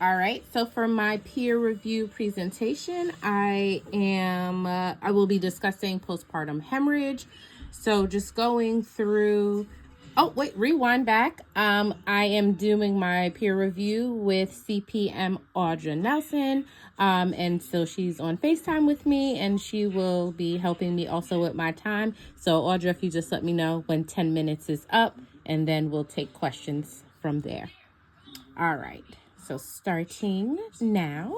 All right, so for my peer review presentation, I will be discussing postpartum hemorrhage. So just going through, oh wait, rewind back. I am doing my peer review with CPM Audra Nelson. And so she's on FaceTime with me and she will be helping me also with my time. So Audra, if you just let me know when 10 minutes is up, and then we'll take questions from there. All right, so starting now.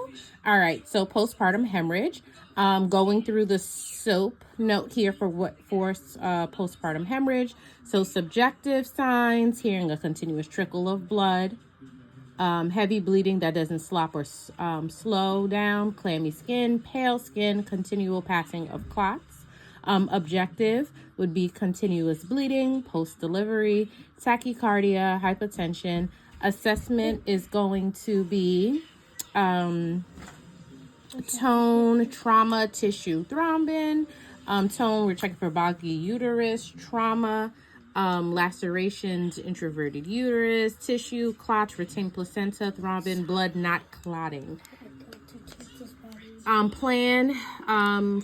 All right, so postpartum hemorrhage. Going through the SOAP note here for postpartum hemorrhage. So subjective signs: hearing a continuous trickle of blood, heavy bleeding that doesn't stop or slow down, clammy skin, pale skin, continual passing of clots. Objective would be continuous bleeding, post-delivery, tachycardia, hypotension. Assessment is going to be tone, trauma, tissue thrombin. Tone, we're checking for boggy uterus, trauma, lacerations, introverted uterus, tissue, clots, retained placenta, thrombin, blood not clotting. Plan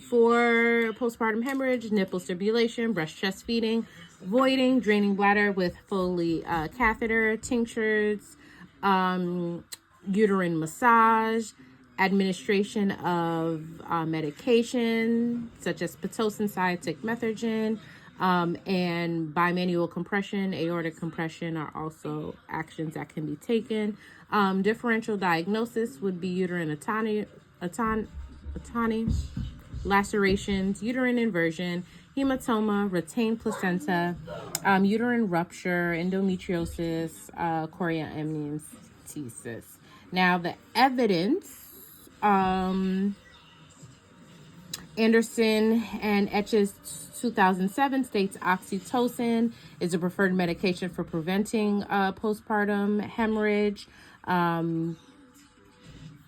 for postpartum hemorrhage: nipple stimulation, breast chest feeding, voiding, draining bladder with Foley catheter, tinctures, uterine massage, administration of medication such as Pitocin, Cytotec, Methergin, and bimanual compression, aortic compression are also actions that can be taken. Differential diagnosis would be uterine atony, lacerations, uterine inversion, hematoma, retained placenta, uterine rupture, endometriosis, chorioamniocentesis. Now the evidence, Anderson and Etches 2007 states oxytocin is a preferred medication for preventing postpartum hemorrhage.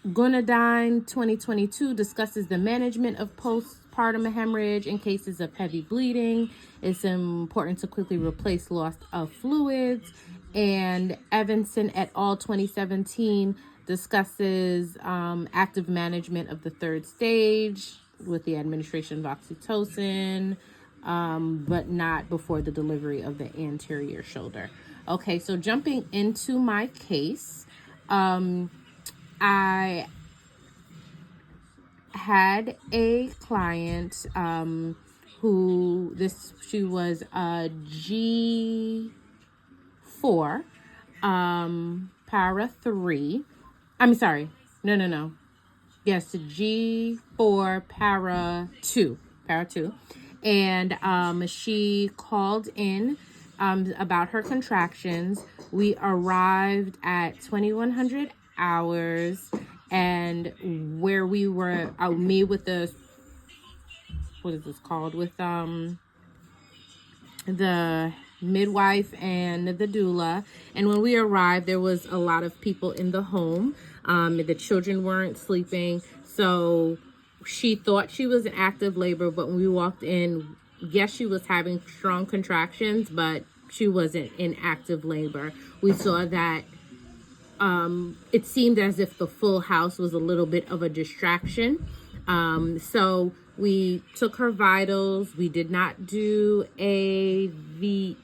Gonadine 2022 discusses the management of postpartum hemorrhage in cases of heavy bleeding. It's important to quickly replace loss of fluids. And Evanson et al. 2017 discusses active management of the third stage with the administration of oxytocin, but not before the delivery of the anterior shoulder. Okay, so jumping into my case, I had a client she was a G4, para 3. I'm sorry, no. Yes, G4, para 2. And she called in about her contractions. We arrived at 2100 hours, and where we were, me with the, what is this called, with the midwife and the doula. And when we arrived, there was a lot of people in the home. The children weren't sleeping, so she thought she was in active labor, but when we walked in, yes, she was having strong contractions, but she wasn't in active labor. We saw that it seemed as if the full house was a little bit of a distraction. So we took her vitals. We did not do AVE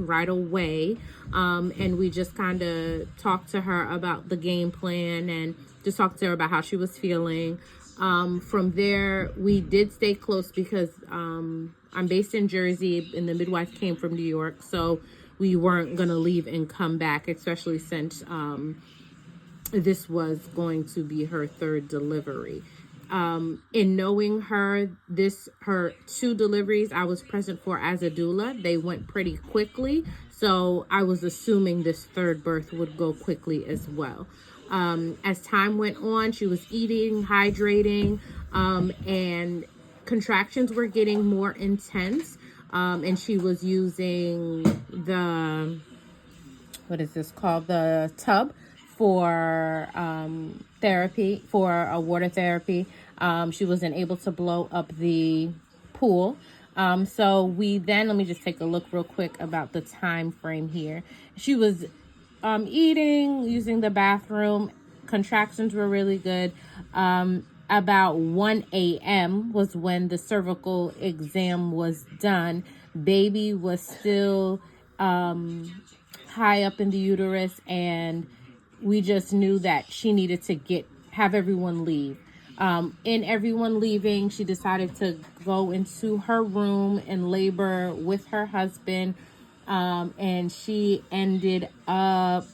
right away. And we just kind of talked to her about the game plan and just talked to her about how she was feeling. From there, we did stay close because I'm based in Jersey and the midwife came from New York. So we weren't going to leave and come back, especially since this was going to be her third delivery. In knowing her 2 deliveries I was present for as a doula, they went pretty quickly. So I was assuming this third birth would go quickly as well. As time went on, she was eating, hydrating, and contractions were getting more intense. And she was using the, the tub for therapy, for a water therapy. She wasn't able to blow up the pool. So we then, let me just take a look real quick about the time frame here. She was eating, using the bathroom, contractions were really good. About 1 a.m. was when the cervical exam was done. Baby was still high up in the uterus, and we just knew that she needed to have everyone leave. In everyone leaving, she decided to go into her room and labor with her husband, and she ended up,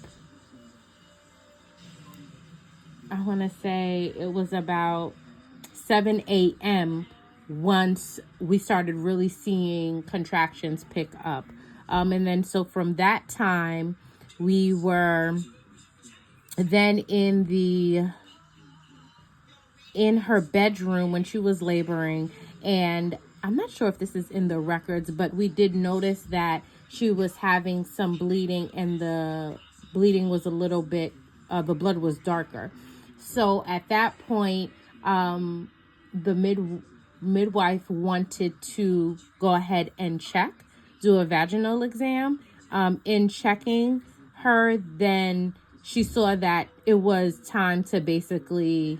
I want to say it was about 7 a.m. once we started really seeing contractions pick up. And then so from that time, we were then in her bedroom when she was laboring. And I'm not sure if this is in the records, but we did notice that she was having some bleeding, and the bleeding was a little bit, the blood was darker. So at that point, the midwife wanted to go ahead and do a vaginal exam. In checking her, then she saw that it was time to basically,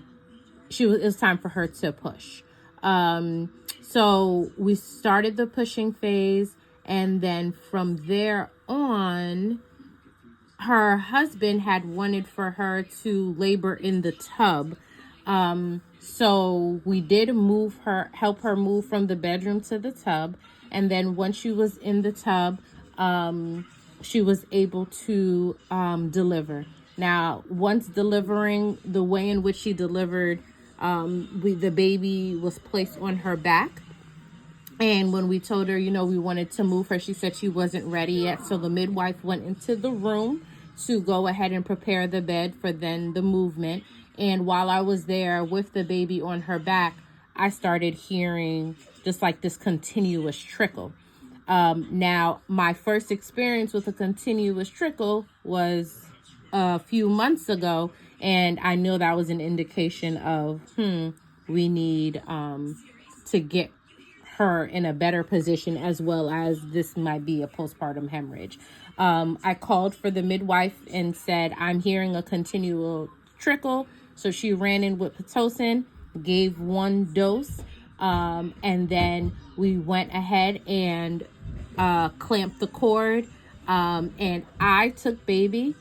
it was time for her to push. So we started the pushing phase, and then from there on, her husband had wanted for her to labor in the tub. So we did help her move from the bedroom to the tub. And then once she was in the tub, she was able to deliver. Now, once delivering, the way in which she delivered, the baby was placed on her back. And when we told her, we wanted to move her, she said she wasn't ready yet. So the midwife went into the room to go ahead and prepare the bed for then the movement. And while I was there with the baby on her back, I started hearing just like this continuous trickle. Now, my first experience with a continuous trickle was a few months ago, and I know that was an indication of, we need to get her in a better position, as well as this might be a postpartum hemorrhage. I called for the midwife and said, I'm hearing a continual trickle. So she ran in with Pitocin, gave 1 dose, and then we went ahead and clamped the cord, and I took baby.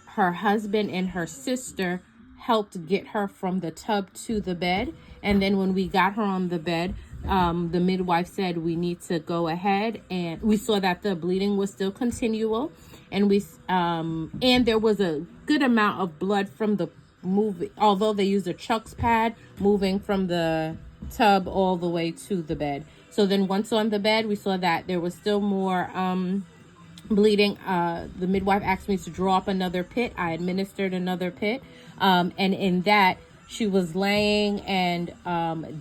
Her husband and her sister helped get her from the tub to the bed. And then when we got her on the bed, the midwife said we need to go ahead, and we saw that the bleeding was still continual, and and there was a good amount of blood from the although they used a Chuck's pad, moving from the tub all the way to the bed. So then once on the bed, we saw that there was still more bleeding. The midwife asked me to draw up another pit. I administered another pit, and in that, she was laying, and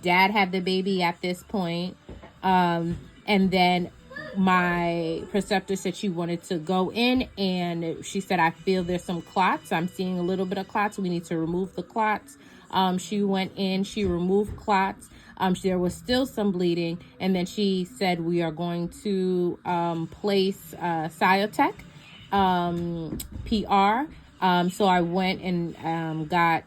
dad had the baby at this point. And then my preceptor said she wanted to go in, and she said, I feel there's some clots. I'm seeing a little bit of clots. We need to remove the clots. She went in, she removed clots. There was still some bleeding, and then she said, we are going to place Cyotec PR. So I went and got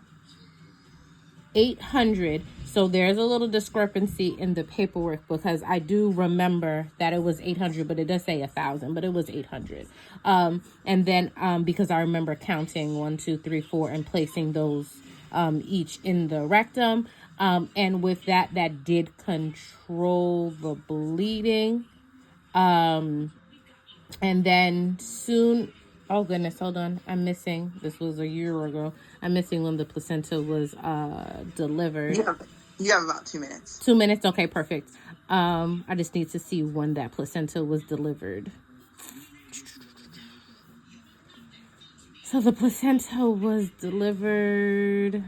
800. So there's a little discrepancy in the paperwork, because I do remember that it was 800, but it does say 1,000, but it was 800. And then because I remember counting 1, 2, 3, 4 and placing those each in the rectum. And with that did control the bleeding. And then soon, oh goodness, hold on, I'm missing, this was a year ago, I'm missing when the placenta was delivered. You have about 2 minutes. 2 minutes, okay, perfect. I just need to see when that placenta was delivered. So the placenta was delivered.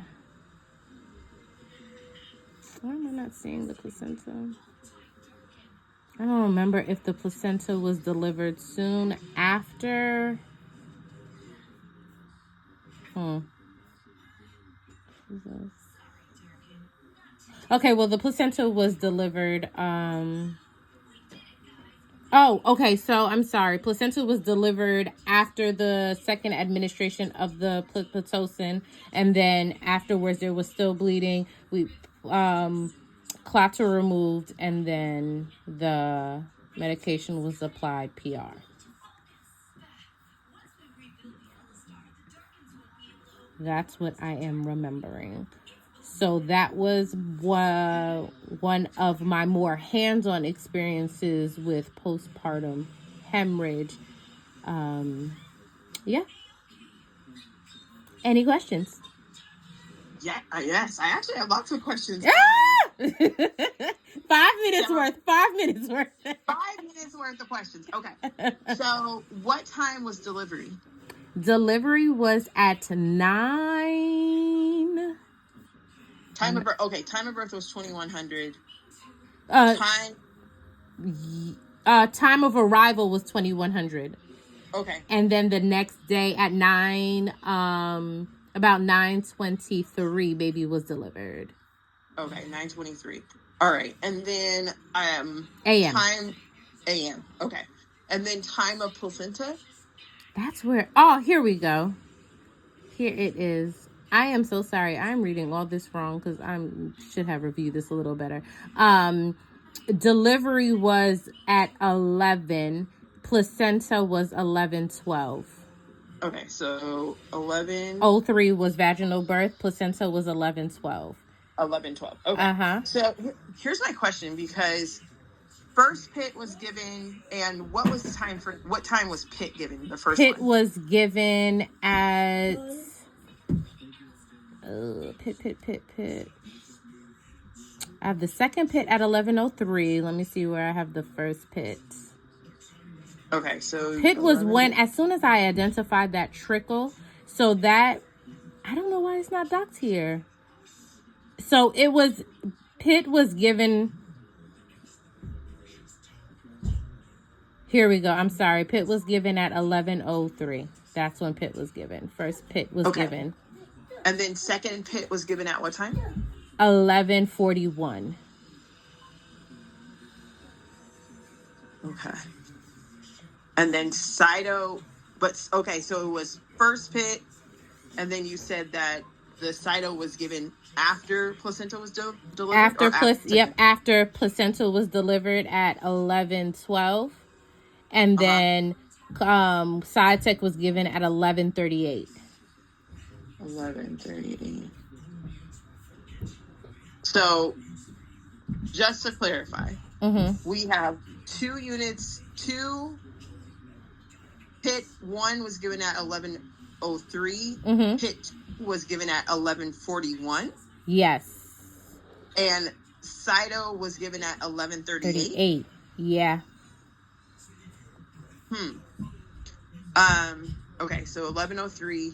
Why am I not seeing the placenta? I don't remember if the placenta was delivered soon after. Jesus. Okay, well, the placenta was delivered. Oh, okay. So I'm sorry. Placenta was delivered after the second administration of the Pitocin, and then afterwards there was still bleeding. We clots were removed, and then the medication was applied. PR. That's what I am remembering. So that was one of my more hands-on experiences with postpartum hemorrhage. Yeah. Any questions? Yeah, yes. I actually have lots of questions. Ah! 5 minutes worth. 5 minutes worth. 5 minutes worth of questions. Okay. So, what time was delivery? Delivery was at 9. Time of birth. Okay, time of birth was 2100. Uh, Time. Time of arrival was 2100. Okay. And then the next day at 9, about 9:23, baby was delivered. Okay, 9:23. All right, and then AM. Time AM. Okay, and then time of placenta. That's where. Oh, here we go. Here it is. I am so sorry. I'm reading all this wrong because I should have reviewed this a little better. Delivery was at 11. Placenta was 11:12. Okay, so 11. 03 was vaginal birth. Placenta was 11:12. 11:12. Okay. So here's my question, because first pit was given, and what was the time for? What time was pit given? The first pit one was given at pit. I have the second pit at 11:03. Let me see where I have the first pit. Okay, so pit was when, as soon as I identified that trickle, so that, I don't know why it's not docked here. So it was, pit was given, here we go. I'm sorry. Pit was given at 11:03. That's when pit was given. First pit was given. And then second pit was given at what time? 11:41. Okay. And then Cyto, but okay, so it was first pit, and then you said that the Cyto was given after placenta was delivered? After placenta was delivered at 11:12. And then Cytotec was given at 11:38. 11:38. So, just to clarify, we have 2 units. Pit 1 was given at 11:03. Pit 2 was given at 11:41. Yes. And Cyto was given at 11:38. Yeah. Okay, so 11:03.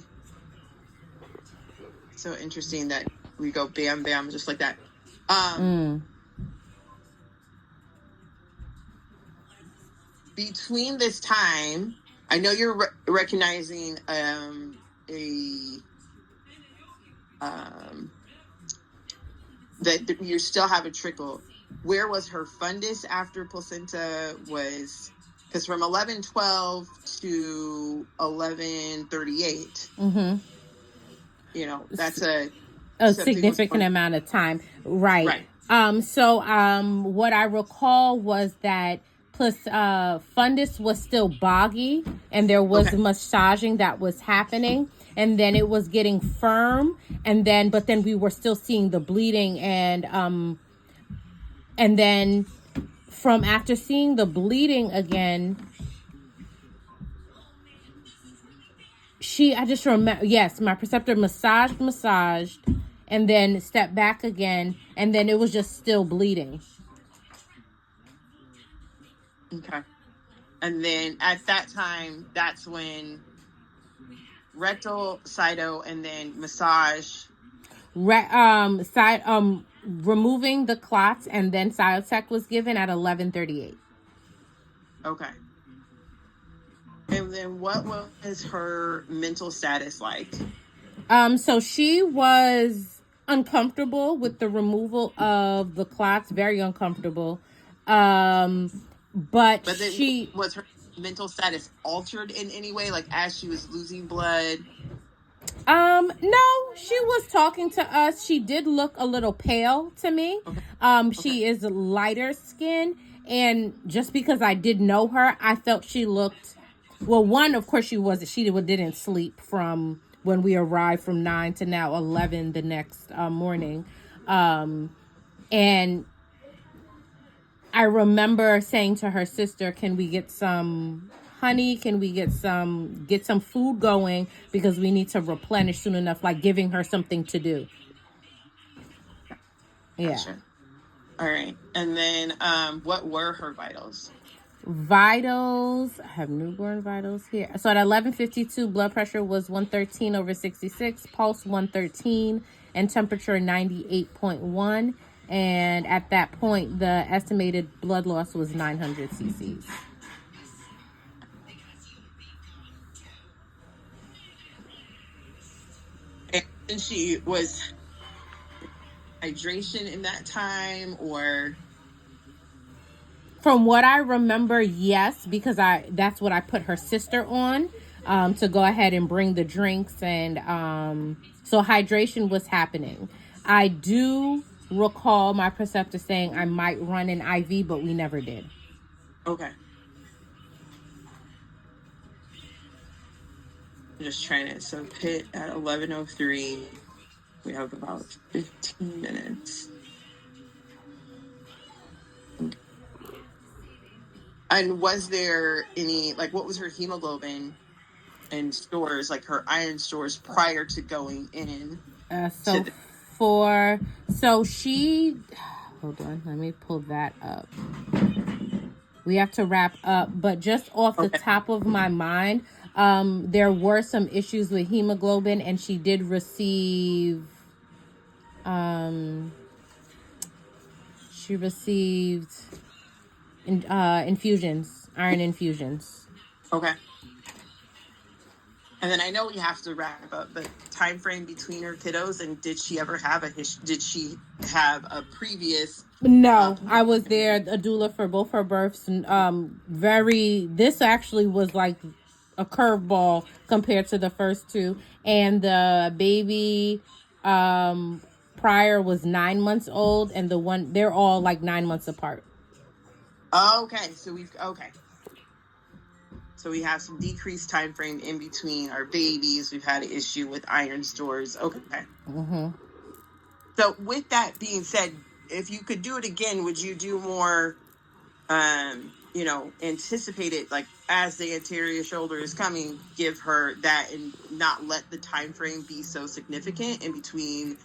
So interesting that we go bam, bam, just like that. Between this time, I know you're recognizing that you still have a trickle. Where was her fundus after placenta was? Because from 11:12 to 11:38, you know, that's a significant amount of time. Right. So what I recall was that fundus was still boggy, and there was massaging that was happening, and then it was getting firm, but then we were still seeing the bleeding, and then from after seeing the bleeding again, I just remember, yes, my preceptor massaged, and then stepped back again, and then it was just still bleeding. Okay. And then at that time, that's when rectal, cyto, and then massage. Removing the clots, and then Cytotec was given at 11:38. Okay. And then what was her mental status like? So she was uncomfortable with the removal of the clots, very uncomfortable. but But then she, was her mental status altered in any way, like as she was losing blood? no, she was talking to us. She did look a little pale to me. Okay. Okay. She is lighter skin, and just because I did know her, I felt she looked, well, one, of course she didn't sleep from when we arrived from 9 to now 11 the next morning. And I remember saying to her sister, "Can we get some honey? Can we get some food going, because we need to replenish soon enough," like giving her something to do. Yeah. Gotcha. All right. And then what were her vitals? Vitals, I have newborn vitals here. So at 11:52, blood pressure was 113/66, pulse 113, and temperature 98.1. And at that point, the estimated blood loss was 900 cc's. And she was hydration in that time, or? From what I remember, yes, because that's what I put her sister on, to go ahead and bring the drinks, and so hydration was happening. I do recall my preceptor saying I might run an IV, but we never did. Okay. I'm just trying to, so pit at 11:03. We have about 15 minutes. And was there any, like, what was her hemoglobin and stores, like her iron stores, prior to going in? So she, hold on, let me pull that up. We have to wrap up, but just off the top of my mind, there were some issues with hemoglobin, and she did receive, infusions, iron infusions. Okay. And then I know we have to wrap up, but time frame between her kiddos, and did she ever have did she have a previous? No, I was there, a doula for both her births, and this actually was like a curveball compared to the first two. And the baby prior was 9 months old, and they're all like 9 months apart. Okay, so we have some decreased time frame in between our babies. We've had an issue with iron stores. Okay. Mm-hmm. So with that being said, if you could do it again, would you do more, anticipate it, like as the anterior shoulder is coming, give her that and not let the time frame be so significant in between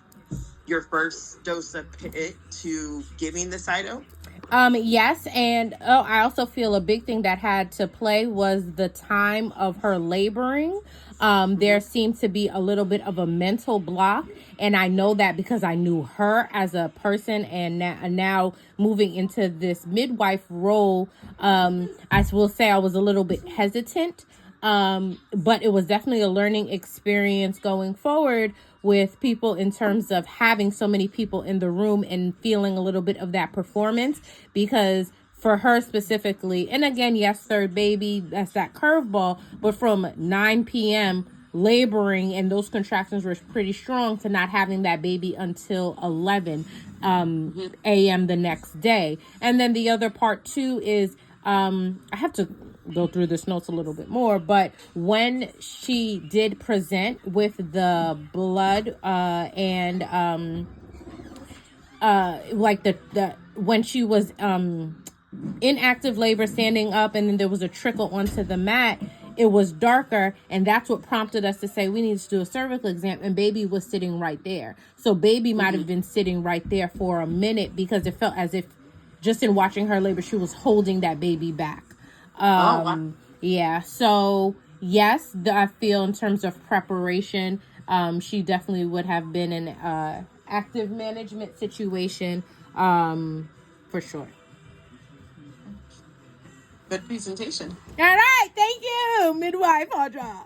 your first dose of PIT to giving the Cyto? Yes, and I also feel a big thing that had to play was the time of her laboring. There seemed to be a little bit of a mental block, and I know that because I knew her as a person, and now moving into this midwife role, I will say I was a little bit hesitant, but it was definitely a learning experience going forward with people, in terms of having so many people in the room and feeling a little bit of that performance, because for her specifically, and again, yes, third baby, that's that curveball, but from 9 p.m. laboring, and those contractions were pretty strong, to not having that baby until 11 a.m. the next day. And then the other part too is, I have to go through this notes a little bit more, but when she did present with the blood and like the when she was in active labor, standing up, and then there was a trickle onto the mat, it was darker, and that's what prompted us to say we need to do a cervical exam, and baby was sitting right there. So baby might have been sitting right there for a minute, because it felt as if, just in watching her labor, she was holding that baby back. Wow. Yeah, so yes, I feel in terms of preparation, she definitely would have been in active management situation, for sure. Good presentation. All right, thank you, midwife Audra.